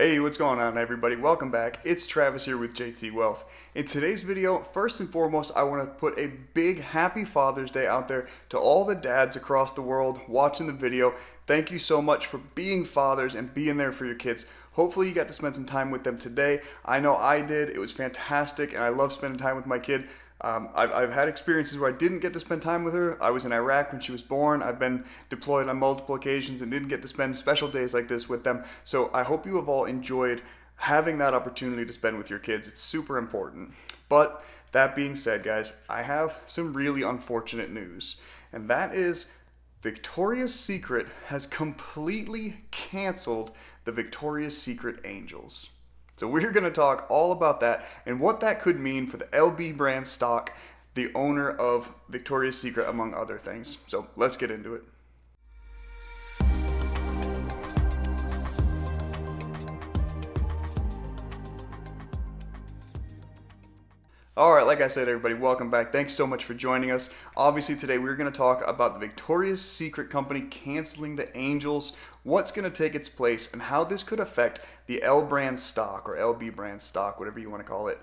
Hey, what's going on everybody? Welcome back. It's Travis here with JT Wealth. In today's video, first and foremost, I want to put a big happy Father's Day out there to all the dads across the world watching the video. Thank you so much for being fathers and being there for your kids. Hopefully you got to spend some time with them today. I know I did. It was fantastic and I love spending time with my kid. I've had experiences where I didn't get to spend time with her. I was in Iraq when she was born. I've been deployed on multiple occasions and didn't get to spend special days like this with them. So I hope you have all enjoyed having that opportunity to spend with your kids. It's super important. But that being said, guys, I have some really unfortunate news. And that is Victoria's Secret has completely canceled the Victoria's Secret Angels. So we're going to talk all about that and what that could mean for the LB brand stock, the owner of Victoria's Secret, among other things. So let's get into it. Alright, like I said, everybody, welcome back. Thanks so much for joining us. Obviously today we're going to talk about the Victoria's Secret company canceling the Angels, what's going to take its place, and how this could affect the L brand stock, or LB brand stock, whatever you want to call it.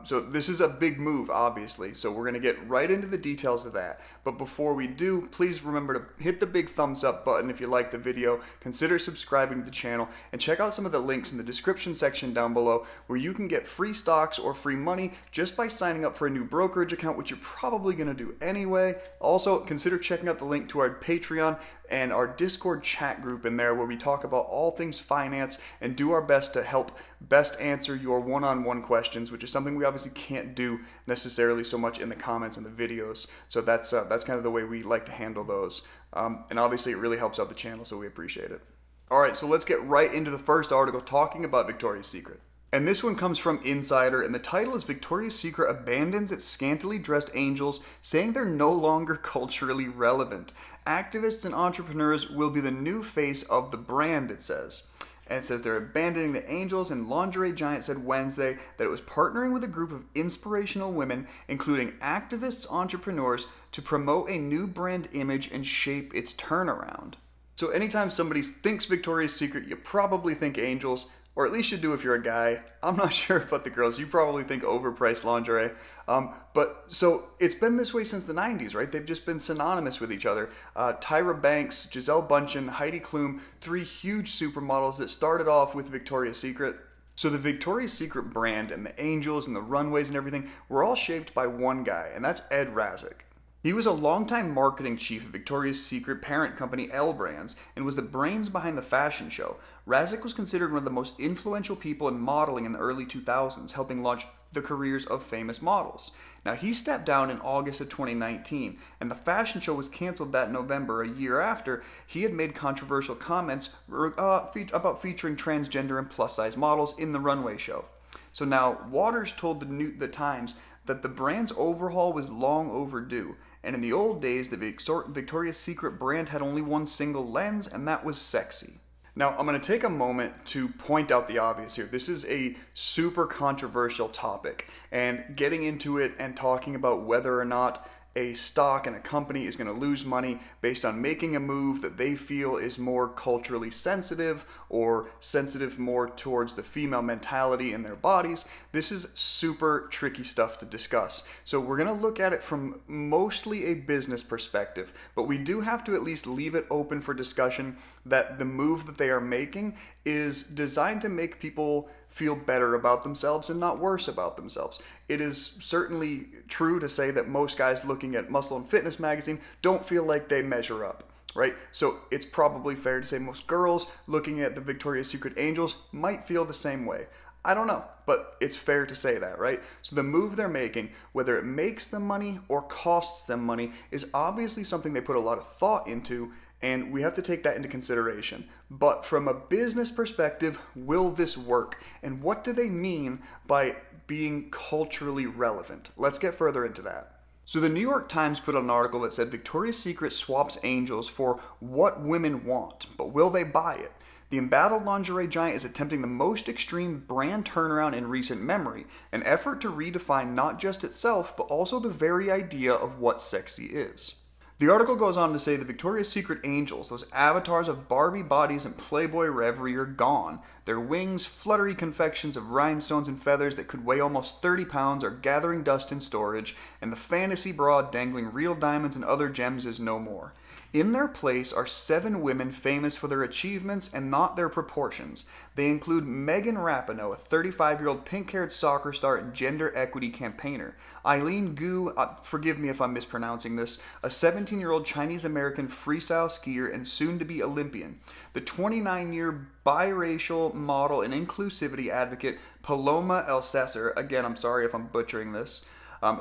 So this is a big move, obviously, so we're going to get right into the details of that. But before we do, please remember to hit the big thumbs up button if you like the video, consider subscribing to the channel, and check out some of the links in the description section down below where you can get free stocks or free money just by signing up for a new brokerage account, which you're probably going to do anyway. Also, consider checking out the link to our Patreon and our Discord chat group in there where we talk about all things finance and do our best to help best answer your one-on-one questions, which is something we obviously can't do necessarily so much in the comments and the videos. So that's kind of the way we like to handle those. And obviously it really helps out the channel, so we appreciate it. All right, so let's get right into the first article talking about Victoria's Secret. And this one comes from Insider, and the title is Victoria's Secret abandons its scantily dressed angels, saying they're no longer culturally relevant. Activists and entrepreneurs will be the new face of the brand, it says. And it says they're abandoning the Angels, and lingerie giant said Wednesday that it was partnering with a group of inspirational women, including activists, entrepreneurs, to promote a new brand image and shape its turnaround. So anytime somebody thinks Victoria's Secret, you probably think Angels, or at least you do if you're a guy. I'm not sure about the girls. You probably think overpriced lingerie. But so it's been this way since the 90s, right? They've just been synonymous with each other. Tyra Banks, Gisele Bündchen, Heidi Klum, three huge supermodels that started off with Victoria's Secret. So the Victoria's Secret brand and the Angels and the runways and everything were all shaped by one guy, and that's Ed Razek. He was a longtime marketing chief of Victoria's Secret parent company L Brands and was the brains behind the fashion show. Razek was considered one of the most influential people in modeling in the early 2000s, helping launch the careers of famous models. Now, he stepped down in August of 2019, and the fashion show was canceled that November, a year after he had made controversial comments about featuring transgender and plus-size models in the runway show. So now, Waters told the Times that the brand's overhaul was long overdue. And in the old days, the Victoria's Secret brand had only one single lens, and that was sexy. Now, I'm going to take a moment to point out the obvious here. This is a super controversial topic, and getting into it and talking about whether or not a stock and a company is going to lose money based on making a move that they feel is more culturally sensitive or sensitive more towards the female mentality in their bodies. This is super tricky stuff to discuss. So we're going to look at it from mostly a business perspective, but we do have to at least leave it open for discussion that the move that they are making is designed to make people feel better about themselves and not worse about themselves. It is certainly true to say that most guys looking at Muscle and Fitness magazine don't feel like they measure up, right? So it's probably fair to say most girls looking at the Victoria's Secret Angels might feel the same way. I don't know, but it's fair to say that, right? So the move they're making, whether it makes them money or costs them money, is obviously something they put a lot of thought into, and we have to take that into consideration. But from a business perspective, will this work? And what do they mean by being culturally relevant? Let's get further into that. So the New York Times put out an article that said Victoria's Secret swaps Angels for what women want, but will they buy it? The embattled lingerie giant is attempting the most extreme brand turnaround in recent memory, an effort to redefine not just itself, but also the very idea of what sexy is. The article goes on to say the Victoria's Secret angels, those avatars of Barbie bodies and Playboy reverie, are gone. Their wings, fluttery confections of rhinestones and feathers that could weigh almost 30 pounds, are gathering dust in storage, and the fantasy bra dangling real diamonds and other gems is no more. In their place are 7 women famous for their achievements and not their proportions. They include Megan Rapinoe, a 35-year-old pink-haired soccer star and gender equity campaigner; Eileen Gu, forgive me if I'm mispronouncing this, a 17-year-old Chinese-American freestyle skier and soon-to-be Olympian; the 29-year biracial model and inclusivity advocate Paloma Alcesser, again I'm sorry if I'm butchering this,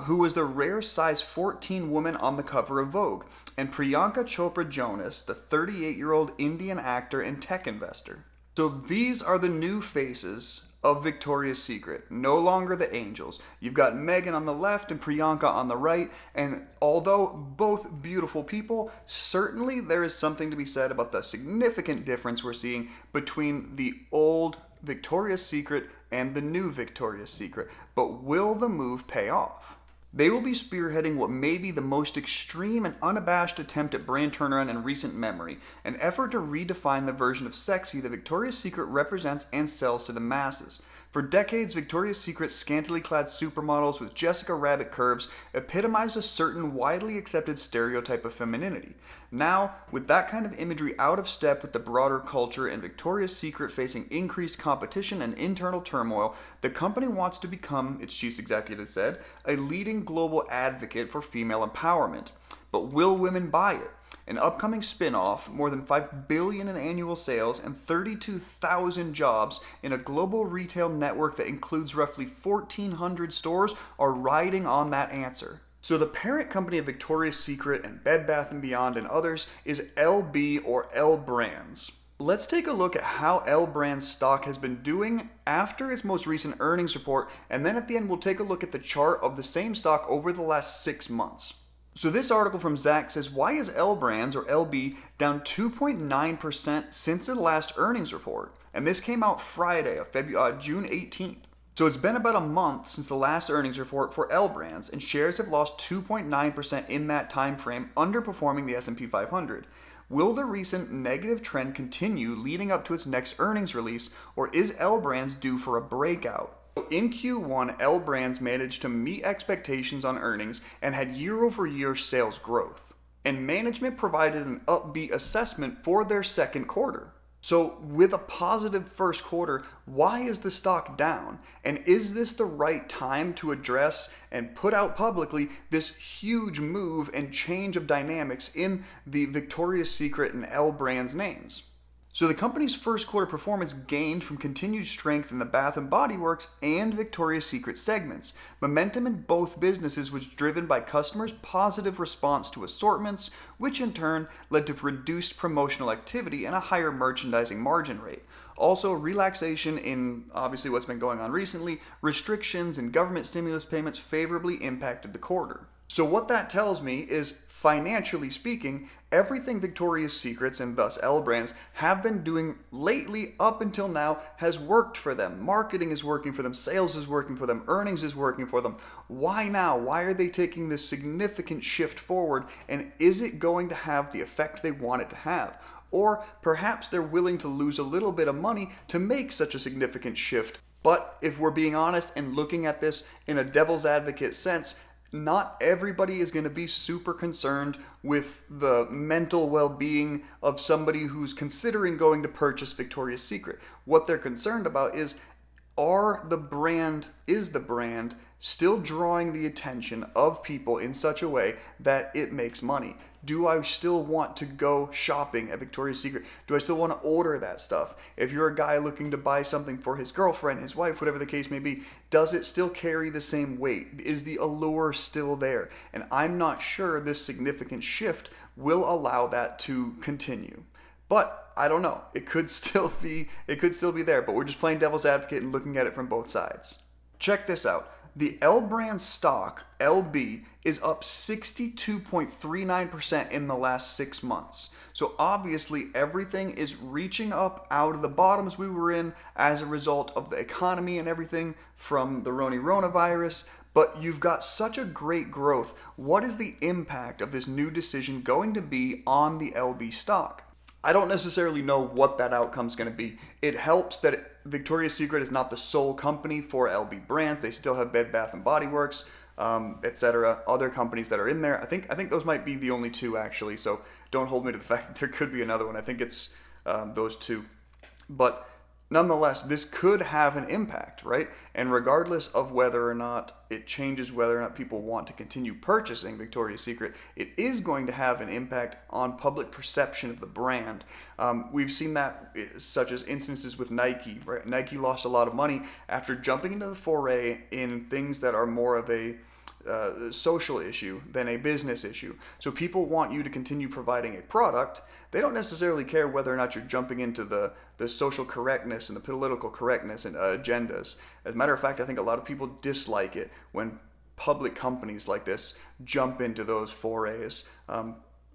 who was the rare size 14 woman on the cover of Vogue; and Priyanka Chopra Jonas, the 38-year-old Indian actor and tech investor. So these are the new faces of Victoria's Secret, no longer the angels. You've got Megan on the left and Priyanka on the right, and although both beautiful people, certainly there is something to be said about the significant difference we're seeing between the old Victoria's Secret and the new Victoria's Secret. But will the move pay off? They will be spearheading what may be the most extreme and unabashed attempt at brand turnaround in recent memory, an effort to redefine the version of sexy that Victoria's Secret represents and sells to the masses. For decades, Victoria's Secret's scantily clad supermodels with Jessica Rabbit curves epitomized a certain widely accepted stereotype of femininity. Now, with that kind of imagery out of step with the broader culture and Victoria's Secret facing increased competition and internal turmoil, the company wants to become, its chief executive said, a leading global advocate for female empowerment. But will women buy it? An upcoming spin-off, more than $5 billion in annual sales, and 32,000 jobs in a global retail network that includes roughly 1,400 stores are riding on that answer. So the parent company of Victoria's Secret and Bed Bath & Beyond and others is LB or L Brands. Let's take a look at how L Brands stock has been doing after its most recent earnings report, and then at the end we'll take a look at the chart of the same stock over the last 6 months. So this article from Zach says, why is L Brands, or LB, down 2.9% since the last earnings report? And this came out Friday, June 18th. So it's been about a month since the last earnings report for L Brands, and shares have lost 2.9% in that time frame, underperforming the S&P 500. Will the recent negative trend continue leading up to its next earnings release, or is L Brands due for a breakout? In Q1, L Brands managed to meet expectations on earnings and had year-over-year sales growth. And management provided an upbeat assessment for their second quarter. So with a positive first quarter, why is the stock down? And is this the right time to address and put out publicly this huge move and change of dynamics in the Victoria's Secret and L Brands names? So the company's first quarter performance gained from continued strength in the Bath & Body Works and Victoria's Secret segments. Momentum in both businesses was driven by customers' positive response to assortments, which in turn led to reduced promotional activity and a higher merchandising margin rate. Also, relaxation in obviously what's been going on recently, restrictions and government stimulus payments favorably impacted the quarter. So what that tells me is, financially speaking, everything Victoria's Secrets and thus L Brands have been doing lately up until now has worked for them. Marketing is working for them, sales is working for them, earnings is working for them. Why now? Why are they taking this significant shift forward, and is it going to have the effect they want it to have? Or perhaps they're willing to lose a little bit of money to make such a significant shift. But if we're being honest and looking at this in a devil's advocate sense, not everybody is going to be super concerned with the mental well-being of somebody who's considering going to purchase Victoria's Secret. What they're concerned about is the brand still drawing the attention of people in such a way that it makes money? Do I still want to go shopping at Victoria's Secret? Do I still want to order that stuff? If you're a guy looking to buy something for his girlfriend, his wife, whatever the case may be, does it still carry the same weight? Is the allure still there? And I'm not sure this significant shift will allow that to continue. But I don't know. It could still be there, but we're just playing devil's advocate and looking at it from both sides. Check this out. the L brand stock, LB, is up 62.39% in the last 6 months. So obviously everything is reaching up out of the bottoms we were in as a result of the economy and everything from the coronavirus. But you've got such a great growth. What is the impact of this new decision going to be on the LB stock? I don't necessarily know what that outcome is going to be. It helps that Victoria's Secret is not the sole company for LB brands. They still have Bed Bath & Body Works, etc. Other companies that are in there. I think those might be the only two actually. So don't hold me to the fact that there could be another one. I think it's those two. But nonetheless, this could have an impact, right? And regardless of whether or not it changes whether or not people want to continue purchasing Victoria's Secret, it is going to have an impact on public perception of the brand. We've seen that, such as instances with Nike, right? Nike lost a lot of money after jumping into the foray in things that are more of a social issue than a business issue. So people want you to continue providing a product. They don't necessarily care whether or not you're jumping into the social correctness and the political correctness and agendas. As a matter of fact, I think a lot of people dislike it when public companies like this jump into those forays.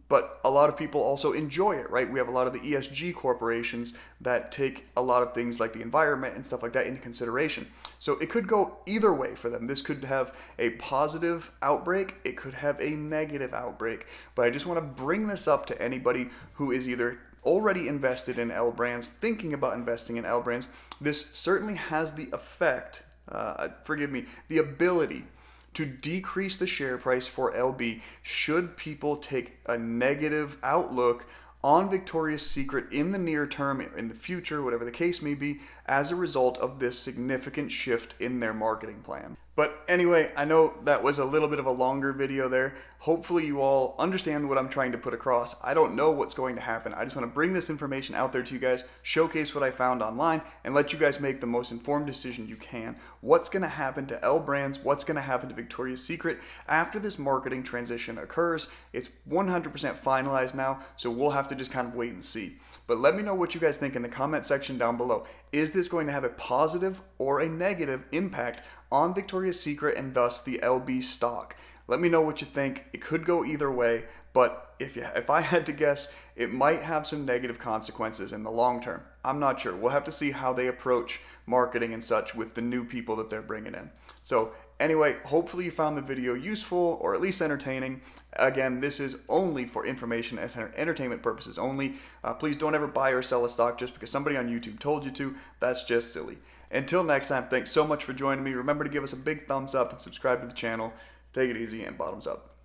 But a lot of people also enjoy it, right? We have a lot of the ESG corporations that take a lot of things like the environment and stuff like that into consideration. So it could go either way for them. This could have a positive outbreak. It could have a negative outbreak. But I just want to bring this up to anybody who is either already invested in L brands, thinking about investing in L brands. This certainly has the effect, the ability to decrease the share price for LB should people take a negative outlook on Victoria's Secret in the near term, in the future, whatever the case may be, as a result of this significant shift in their marketing plan. But anyway, I know that was a little bit of a longer video there. Hopefully you all understand what I'm trying to put across. I don't know what's going to happen. I just want to bring this information out there to you guys, showcase what I found online, and let you guys make the most informed decision you can. What's going to happen to L brands? What's going to happen to Victoria's Secret after this marketing transition occurs? It's 100% finalized now, so we'll have to just kind of wait and see. But let me know what you guys think in the comment section down below. Is this going to have a positive or a negative impact on Victoria's Secret and thus the LB stock? Let me know what you think. It could go either way, but if I had to guess, it might have some negative consequences in the long term. I'm not sure. We'll have to see how they approach marketing and such with the new people that they're bringing in. So anyway, hopefully you found the video useful or at least entertaining. Again, this is only for information and entertainment purposes only. Please don't ever buy or sell a stock just because somebody on YouTube told you to. That's just silly. Until next time, thanks so much for joining me. Remember to give us a big thumbs up and subscribe to the channel. Take it easy and bottoms up.